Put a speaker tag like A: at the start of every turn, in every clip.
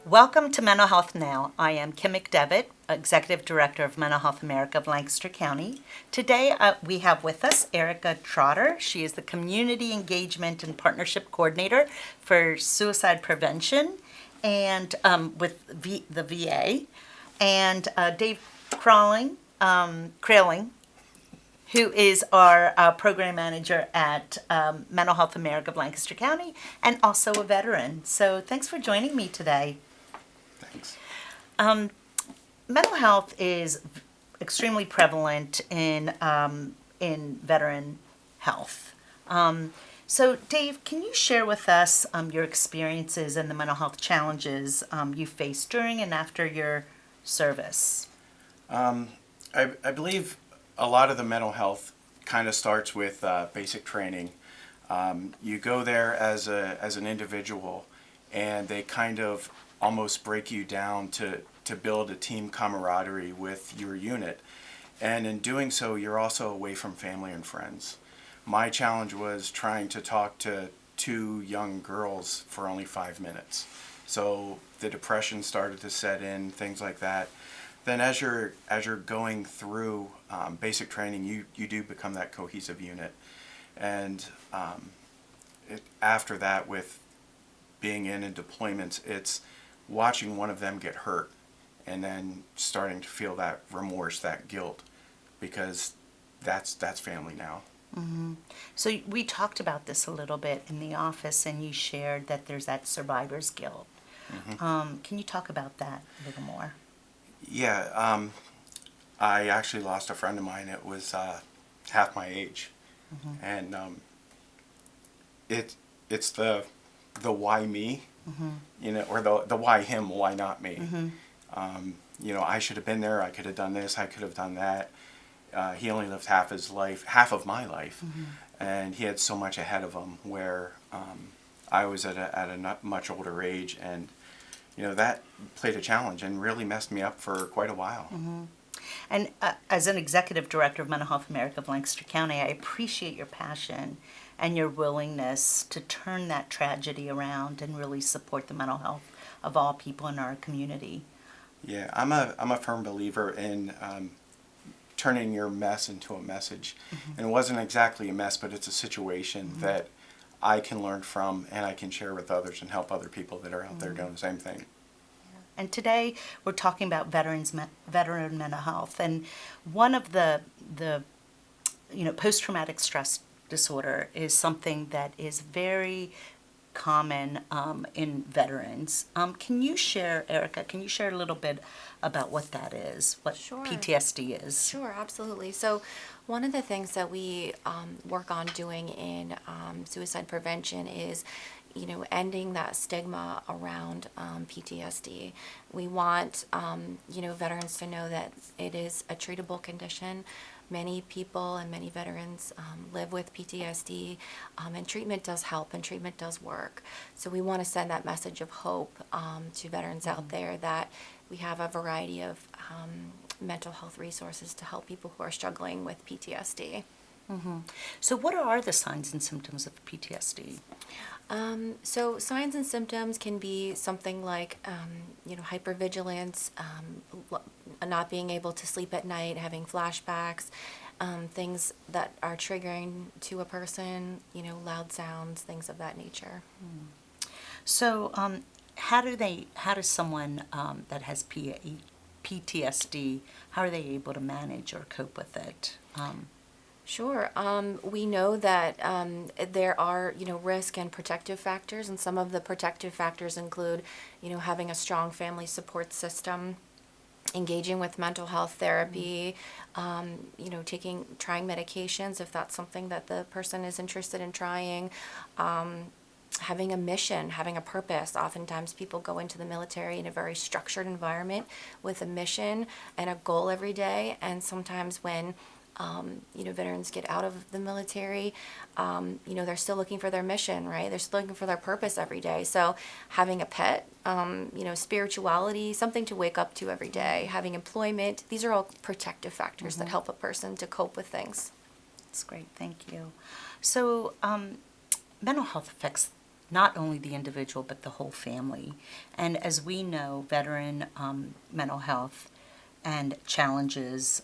A: Welcome to Mental Health Now. I am Kim McDivitt, Executive Director of Mental Health America of Lancaster County. Today we have with us Erikka Trotter. She is the Community Engagement and Partnership Coordinator for Suicide Prevention and with the VA. And Dave Krahling, who is our program manager at Mental Health America of Lancaster County and also a veteran. So thanks for joining me today.
B: Thanks.
A: Mental health is extremely prevalent in veteran health. So Dave, can you share with us your experiences and the mental health challenges you faced during and after your service?
B: I believe a lot of the mental health kind of starts with basic training. You go there as an individual, and they kind of almost break you down to build a team camaraderie with your unit. And in doing so, you're also away from family and friends. My challenge was trying to talk to two young girls for only 5 minutes. So the depression started to set in, things like that. Then as you're going through basic training, you do become that cohesive unit. And after that, with being in deployments, it's watching one of them get hurt and then starting to feel that remorse, that guilt, because that's family now.
A: Mm-hmm. So we talked about this a little bit in the office, and you shared that there's that survivor's guilt. Mm-hmm. Can you talk about that a little more?
B: Yeah, I actually lost a friend of mine. It was half my age, mm-hmm. and it's the why me, mm-hmm. Or the why him, why not me. Mm-hmm. I should have been there. I could have done this. I could have done that. He only lived half of my life, mm-hmm. and he had so much ahead of him. Where I was at a much older age, and that played a challenge and really messed me up for quite a while.
A: Mm-hmm. And as an Executive Director of Mental Health America of Lancaster County, I appreciate your passion and your willingness to turn that tragedy around and really support the mental health of all people in our community.
B: Yeah, I'm a firm believer in turning your mess into a message. Mm-hmm. And it wasn't exactly a mess, but it's a situation mm-hmm. that I can learn from and I can share with others and help other people that are out mm-hmm. there doing the same thing.
A: And today we're talking about veteran mental health, and one of the post-traumatic stress disorder is something that is very common in veterans. Can you share, Erikka? Can you share a little bit about what that is? What
C: Sure.
A: PTSD is?
C: Sure, absolutely. So, one of the things that we work on doing in suicide prevention is ending that stigma around PTSD. We want, veterans to know that it is a treatable condition. Many people and many veterans live with PTSD, and treatment does help and treatment does work. So we want to send that message of hope to veterans out there that we have a variety of mental health resources to help people who are struggling with PTSD.
A: Mm-hmm. So what are the signs and symptoms of PTSD?
C: So signs and symptoms can be something like, hypervigilance, not being able to sleep at night, having flashbacks, things that are triggering to a person, loud sounds, things of that nature.
A: So how does someone that has PTSD, how are they able to manage or cope with it?
C: Sure. We know that there are, risk and protective factors, and some of the protective factors include, having a strong family support system, engaging with mental health therapy, trying medications if that's something that the person is interested in trying, having a mission, having a purpose. Oftentimes people go into the military in a very structured environment with a mission and a goal every day, and sometimes when veterans get out of the military, they're still looking for their mission, right? They're still looking for their purpose every day. So having a pet, spirituality, something to wake up to every day, having employment, these are all protective factors mm-hmm. that help a person to cope with things.
A: That's great. Thank you. So mental health affects not only the individual but the whole family. And as we know, veteran mental health and challenges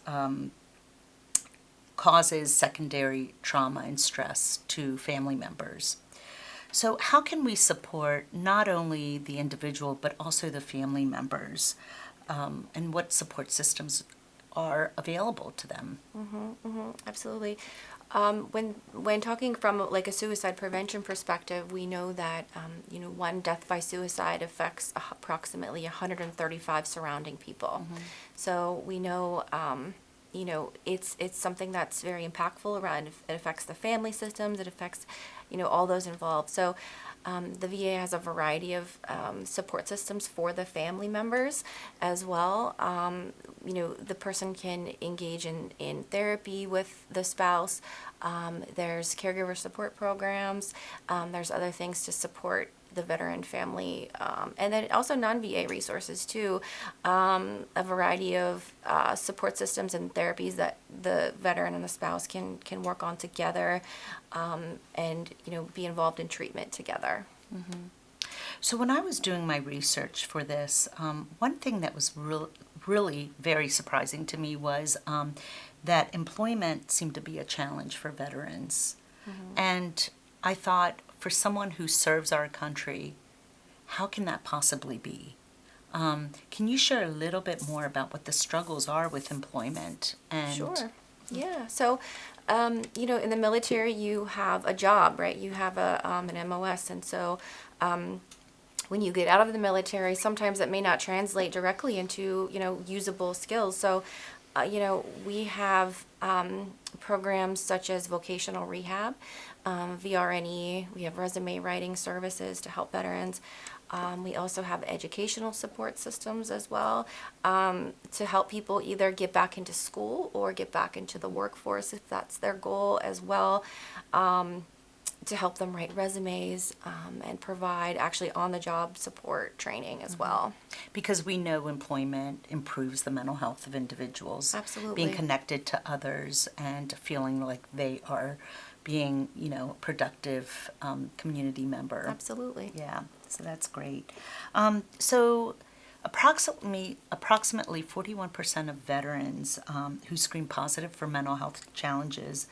A: causes secondary trauma and stress to family members. So how can we support not only the individual but also the family members, and what support systems are available to them?
C: Absolutely. When talking from like a suicide prevention perspective, we know that one death by suicide affects approximately 135 surrounding people. So we know it's something that's very impactful around. It affects the family systems. It affects all those involved. So the VA has a variety of support systems for the family members as well. The person can engage in therapy with the spouse. There's caregiver support programs. There's other things to support the veteran family, and then also non-VA resources too, a variety of support systems and therapies that the veteran and the spouse can work on together, and be involved in treatment together.
A: So when I was doing my research for this, one thing that was really very surprising to me was that employment seemed to be a challenge for veterans. And I thought, for someone who serves our country, how can that possibly be? Can you share a little bit more about what the struggles are with employment? And
C: Sure. Yeah. So, in the military, you have a job, right? You have an MOS, and so when you get out of the military, sometimes it may not translate directly into usable skills. So, we have programs such as vocational rehab, VRNE. We have resume writing services to help veterans. We also have educational support systems as well, to help people either get back into school or get back into the workforce if that's their goal as well, to help them write resumes, and provide actually on-the-job support training as well.
A: because we know employment improves the mental health of individuals.
C: Absolutely.
A: Being connected to others and feeling like they are being, a productive community member.
C: Absolutely.
A: Yeah, so that's great. So approximately 41% of veterans who screen positive for mental health challenges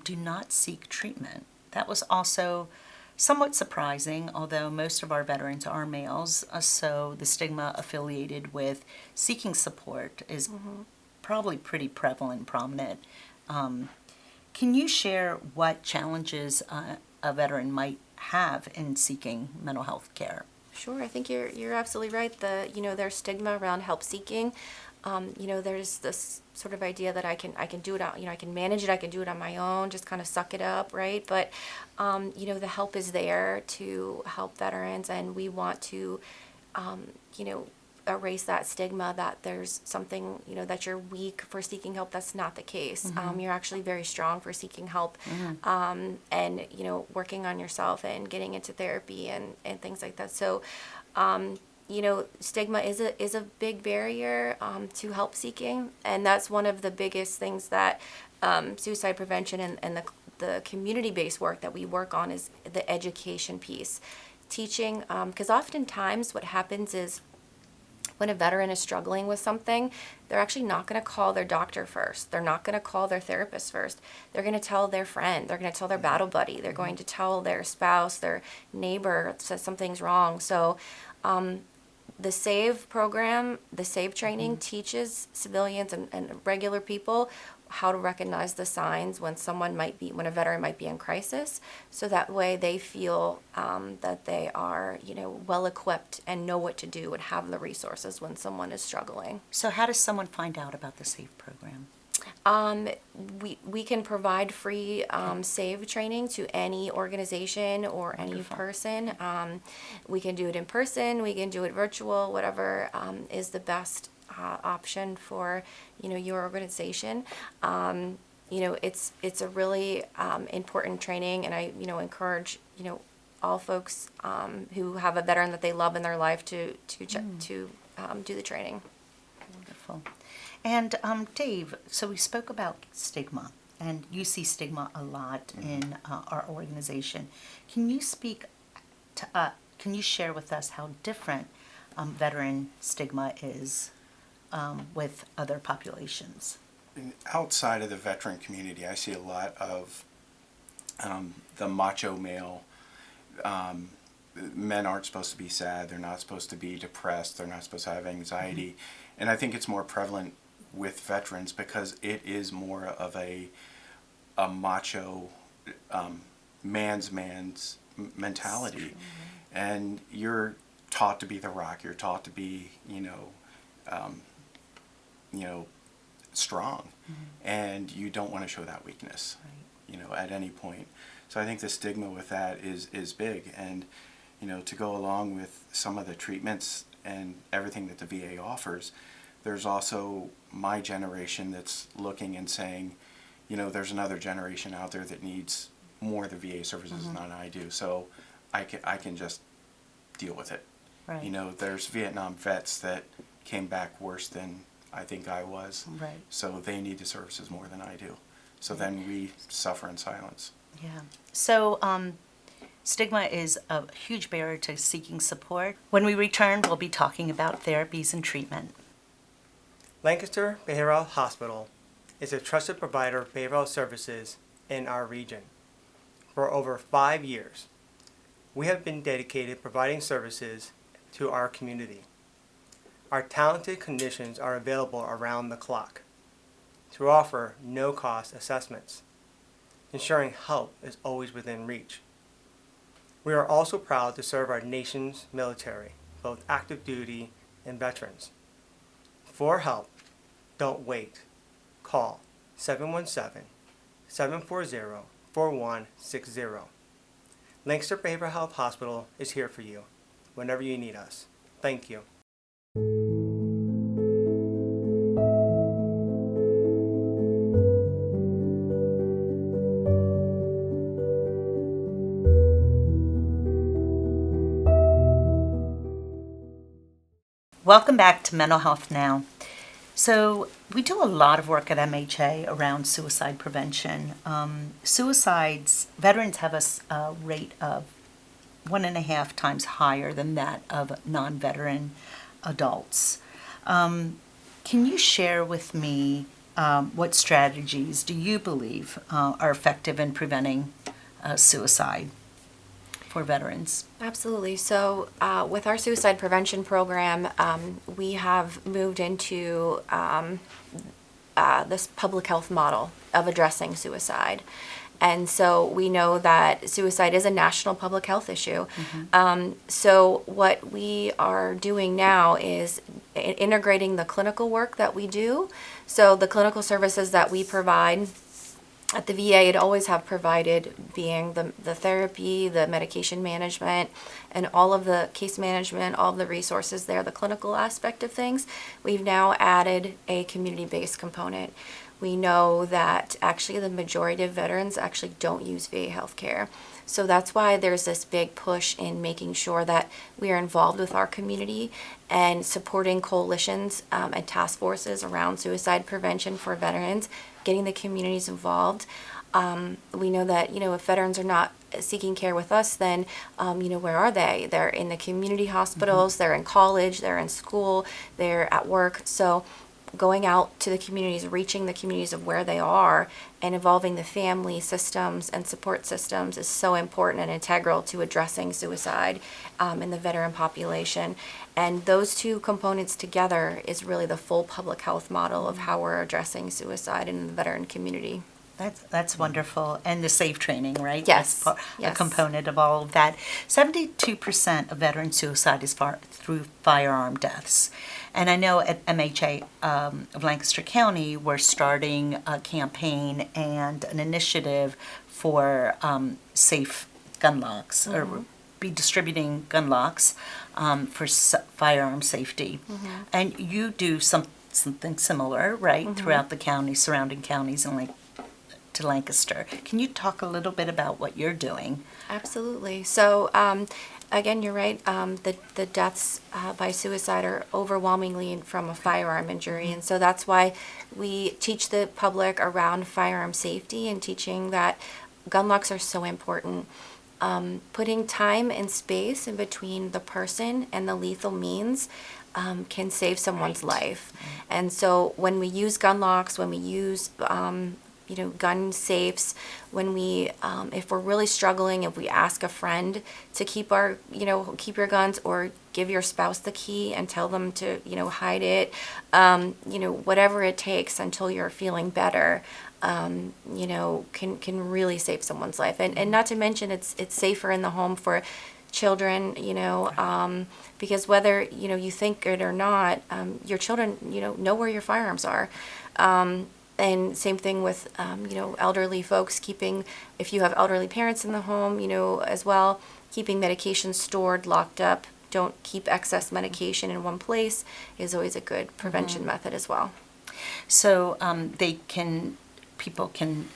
A: do not seek treatment. That was also somewhat surprising, although most of our veterans are males, so the stigma affiliated with seeking support is probably pretty prevalent, prominent. Can you share what challenges a veteran might have in seeking mental health care?
C: Sure, I think you're absolutely right. There's stigma around help seeking. There's this sort of idea that I can do it out, I can manage it, I can do it on my own, just kind of suck it up, right? But the help is there to help veterans, and we want to erase that stigma that there's something, that you're weak for seeking help. That's not the case. You're actually very strong for seeking help, and working on yourself and getting into therapy and things like that. So stigma is a big barrier to help seeking, and that's one of the biggest things that suicide prevention and the community-based work that we work on is the education piece. Teaching, because oftentimes what happens is when a veteran is struggling with something, they're actually not going to call their doctor first. They're not going to call their therapist first. They're going to tell their friend. They're going to tell their battle buddy. They're going to tell their spouse, their neighbor, says something's wrong. So the SAVE program, the SAVE training teaches civilians and regular people how to recognize the signs when when a veteran might be in crisis, so that way they feel that they are, well equipped and know what to do and have the resources when someone is struggling.
A: So how does someone find out about the SAFE program?
C: We can provide free SAVE training to any organization or any
A: Wonderful.
C: person. We can do it in person, we can do it virtual, whatever is the best option for your organization. It's a really important training, and I encourage all folks who have a veteran that they love in their life to do the training.
A: Wonderful. And Dave, so we spoke about stigma, and you see stigma a lot in our organization. Can you speak Can you share with us how different veteran stigma is with other populations?
B: And outside of the veteran community, I see a lot of the macho male. Men aren't supposed to be sad. They're not supposed to be depressed. They're not supposed to have anxiety. And I think it's more prevalent with veterans because it is more of a macho man's mentality. And you're taught to be the rock. You're taught to be, strong. And you don't want to show that weakness, at any point. So I think the stigma with that is big. And, to go along with some of the treatments and everything that the VA offers, there's also my generation that's looking and saying, there's another generation out there that needs more of the VA services than I do. So I can just deal with it.
A: Right.
B: There's Vietnam vets that came back worse than I think I was.
A: Right.
B: So they need the services more than I do. So then we suffer in silence.
A: Yeah. So stigma is a huge barrier to seeking support. When we return, we'll be talking about therapies and treatment.
D: Lancaster Behavioral Hospital is a trusted provider of behavioral services in our region. For over 5 years, we have been dedicated providing services to our community. Our talented clinicians are available around the clock to offer no-cost assessments, ensuring help is always within reach. We are also proud to serve our nation's military, both active duty and veterans. For help, don't wait. Call 717-740-4160. Lancaster Behavioral Health Hospital is here for you whenever you need us. Thank you.
A: Welcome back to Mental Health Now. So we do a lot of work at MHA around suicide prevention. Veterans have a rate of 1.5 times higher than that of non-veteran adults. Can you share with me what strategies do you believe are effective in preventing suicide for veterans?
C: Absolutely. So with our suicide prevention program, we have moved into this public health model of addressing suicide. And so we know that suicide is a national public health issue. So what we are doing now is integrating the clinical work that we do. So the clinical services that we provide at the VA, it always have provided, being the therapy, the medication management, and all of the case management, all of the resources there, the clinical aspect of things. We've now added a community-based component. We know that actually the majority of veterans actually don't use VA healthcare. So that's why there's this big push in making sure that we are involved with our community and supporting coalitions and task forces around suicide prevention for veterans, getting the communities involved. We know that, if veterans are not seeking care with us, then, where are they? They're in the community hospitals, they're in college, they're in school, they're at work. So going out to the communities, reaching the communities of where they are, and involving the family systems and support systems is so important and integral to addressing suicide in the veteran population. And those two components together is really the full public health model of how we're addressing suicide in the veteran community.
A: That's wonderful. And the SAFE training, right?
C: Yes.
A: That's a component of all of that. 72% of veteran suicide is through firearm deaths. And I know at MHA of Lancaster County, we're starting a campaign and an initiative for safe gun locks, or be distributing gun locks for firearm safety. And you do something similar, right, throughout the county, surrounding counties, and to Lancaster. Can you talk a little bit about what you're doing?
C: Absolutely. So again, you're right. The deaths by suicide are overwhelmingly from a firearm injury. And so that's why we teach the public around firearm safety and teaching that gun locks are so important. putting time and space in between the person and the lethal means can save someone's life. And so when we use gun locks, when we use gun safes, when we if we're really struggling, if we ask a friend to keep keep your guns, or give your spouse the key and tell them to hide it, whatever it takes until you're feeling better, can really save someone's life. And not to mention it's safer in the home for children, because whether you think it or not, your children know where your firearms are. And same thing with elderly folks, if you have elderly parents in the home, as well, keeping medication stored, locked up. Don't keep excess medication in one place is always a good prevention method as well.
A: So people can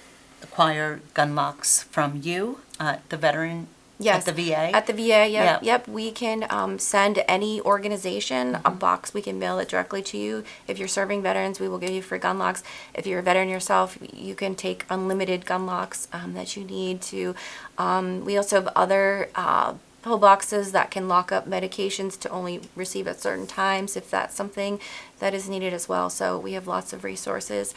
A: acquire gun locks from you, the veteran.
C: Yes.
A: At the VA?
C: At the VA, yep. We can send any organization a box. We can mail it directly to you. If you're serving veterans, we will give you free gun locks. If you're a veteran yourself, you can take unlimited gun locks that you need to. We also have other pill boxes that can lock up medications to only receive at certain times if that's something that is needed as well. So we have lots of resources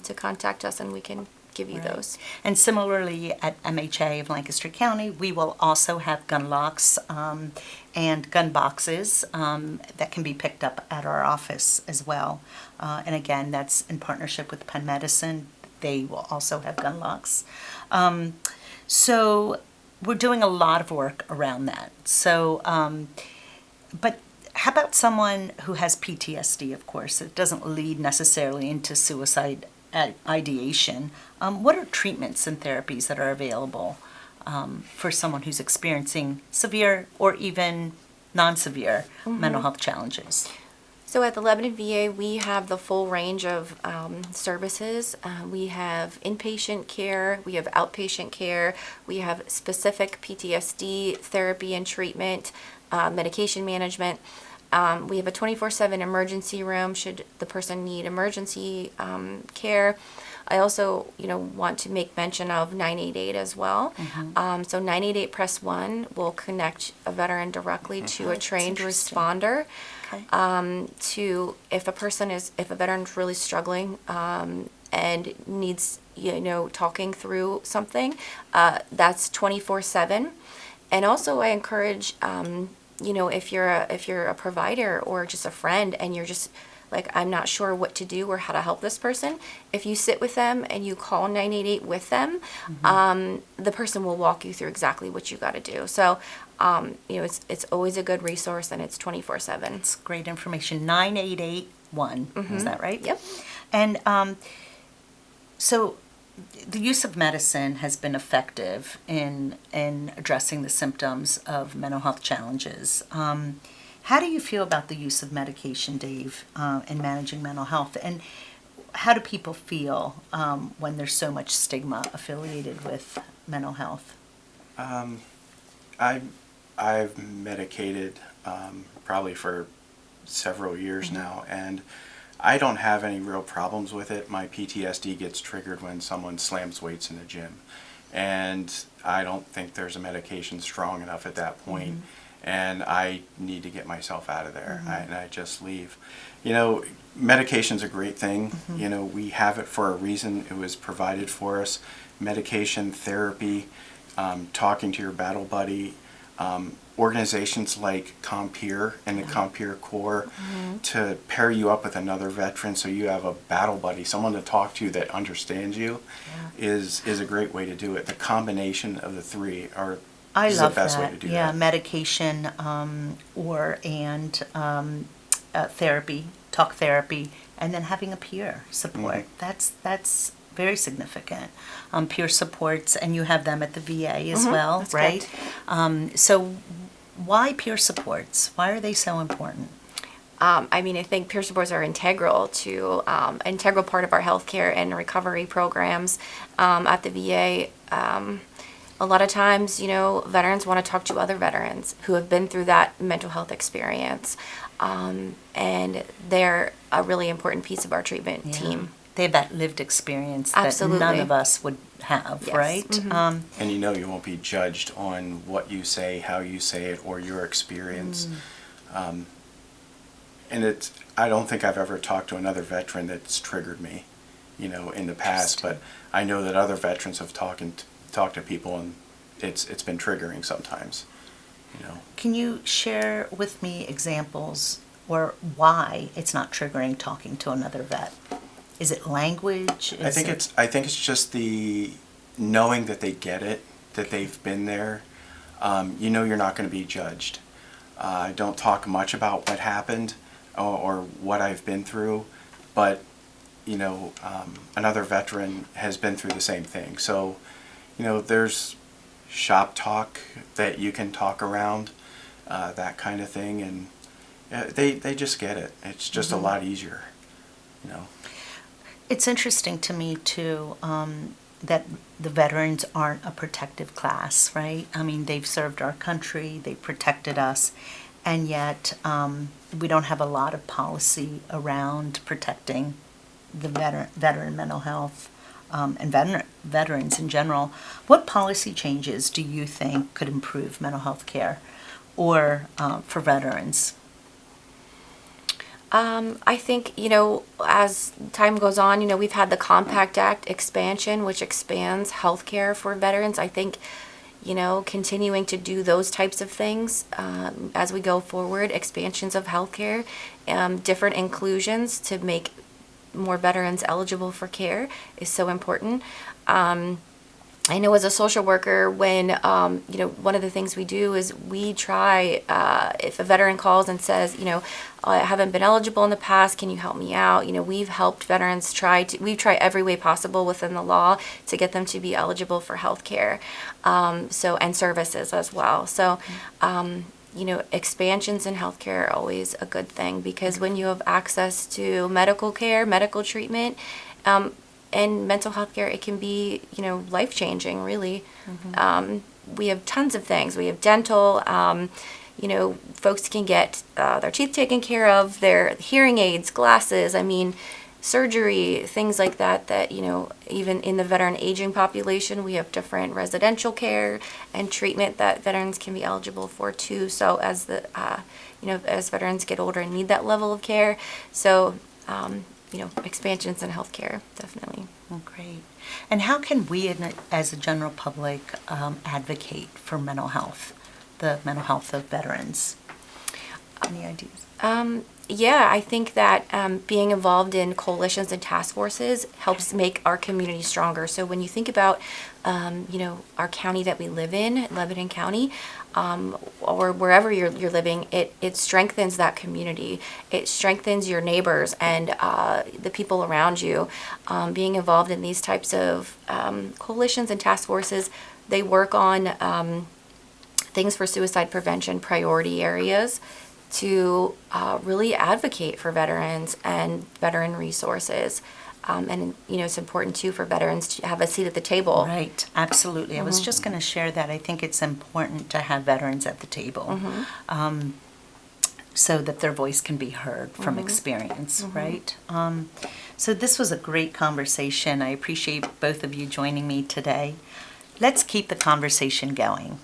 C: to contact us, and we can give you those.
A: And similarly at MHA of Lancaster County, we will also have gun locks and gun boxes that can be picked up at our office as well. And again, that's in partnership with Penn Medicine. They will also have gun locks. So we're doing a lot of work around that. So, but how about someone who has PTSD, of course? It doesn't lead necessarily into suicide ideation. What are treatments and therapies that are available for someone who's experiencing severe or even non-severe mental health challenges?
C: So at the Lebanon VA, we have the full range of services. We have inpatient care, we have outpatient care, we have specific PTSD therapy and treatment, medication management. We have a 24/7 emergency room should the person need emergency care. I also, want to make mention of 988 as well. So 988 press 1 will connect a veteran directly to a trained responder. To if a veteran's really struggling and needs, talking through something, that's 24/7. And also I encourage, if you're a provider or just a friend and you're just like, I'm not sure what to do or how to help this person, if you sit with them and you call 988 with them, the person will walk you through exactly what you got to do. So, it's always a good resource, and it's 24/7.
A: It's great information. 9881, is that right?
C: Yep.
A: And so the use of medicine has been effective in addressing the symptoms of mental health challenges. How do you feel about the use of medication, Dave, in managing mental health? And how do people feel when there's so much stigma affiliated with mental health?
B: I've medicated probably for several years now, and I don't have any real problems with it. My PTSD gets triggered when someone slams weights in the gym, and I don't think there's a medication strong enough at that point. And I need to get myself out of there, and I just leave. Medication's a great thing. We have it for a reason. It was provided for us. Medication, therapy, talking to your battle buddy, organizations like Compeer and the Compeer Corps to pair you up with another veteran so you have a battle buddy, someone to talk to that understands you, is a great way to do it. The combination of the three is the best way to do that.
A: Yeah, medication therapy, talk therapy, and then having a peer support. That's very significant. Peer supports, and you have them at the VA as well,
C: that's
A: right? So why peer supports? Why are they so important?
C: I think peer supports are integral part of our healthcare and recovery programs at the VA. A lot of times, veterans want to talk to other veterans who have been through that mental health experience, and they're a really important piece of our treatment team.
A: They have that lived experience that none
C: Absolutely.
A: of us would have,
C: Yes.
A: right?
C: Mhm.
B: And you know you won't be judged on what you say, how you say it, or your experience. And it's, I don't think I've ever talked to another veteran that's triggered me, you know, in the past, but I know that other veterans have talked to people, and it's been triggering sometimes, you know.
A: Can you share with me examples or why it's not triggering talking to another vet? Is it language?
B: I think it's just the knowing that they get it, that they've been there. You know you're not going to be judged. I don't talk much about what happened or what I've been through, but you know, another veteran has been through the same thing. So, you know, there's shop talk that you can talk around, that kind of thing, and they just get it. It's just a lot easier, you know.
A: It's interesting to me too, that the veterans aren't a protective class, right? I mean, they've served our country, they protected us, and yet we don't have a lot of policy around protecting the veteran mental health and veterans in general. What policy changes do you think could improve mental health care or for veterans?
C: I think, you know, as time goes on, you know, we've had the Compact Act expansion, which expands healthcare for veterans. I think, you know, continuing to do those types of things as we go forward, expansions of healthcare, different inclusions to make more veterans eligible for care is so important. I know as a social worker, when, you know, one of the things we do is we try, if a veteran calls and says, you know, I haven't been eligible in the past, can you help me out? You know, we've helped veterans we try every way possible within the law to get them to be eligible for health care, and services as well. So, you know, expansions in healthcare are always a good thing, because when you have access to medical care, medical treatment, and mental health care, it can be, you know, life-changing, really. We have tons of things. We have dental, you know, folks can get their teeth taken care of, their hearing aids, glasses, I mean, surgery, things like that, you know, even in the veteran aging population, we have different residential care and treatment that veterans can be eligible for too. So as you know, as veterans get older and need that level of care, so, you know, expansions in healthcare, definitely.
A: Oh, great. And how can we, as a general public, advocate for mental health, the mental health of veterans? Any ideas?
C: Yeah, I think that being involved in coalitions and task forces helps make our community stronger. So when you think about, you know, our county that we live in, Lebanon County, or wherever you're living, it strengthens that community. It strengthens your neighbors and the people around you. Being involved in these types of coalitions and task forces, they work on things for suicide prevention priority areas to really advocate for veterans and veteran resources. And, you know, it's important, too, for veterans to have a seat at the table.
A: Right, absolutely. I was just going to share that. I think it's important to have veterans at the table so that their voice can be heard from experience, right? So this was a great conversation. I appreciate both of you joining me today. Let's keep the conversation going.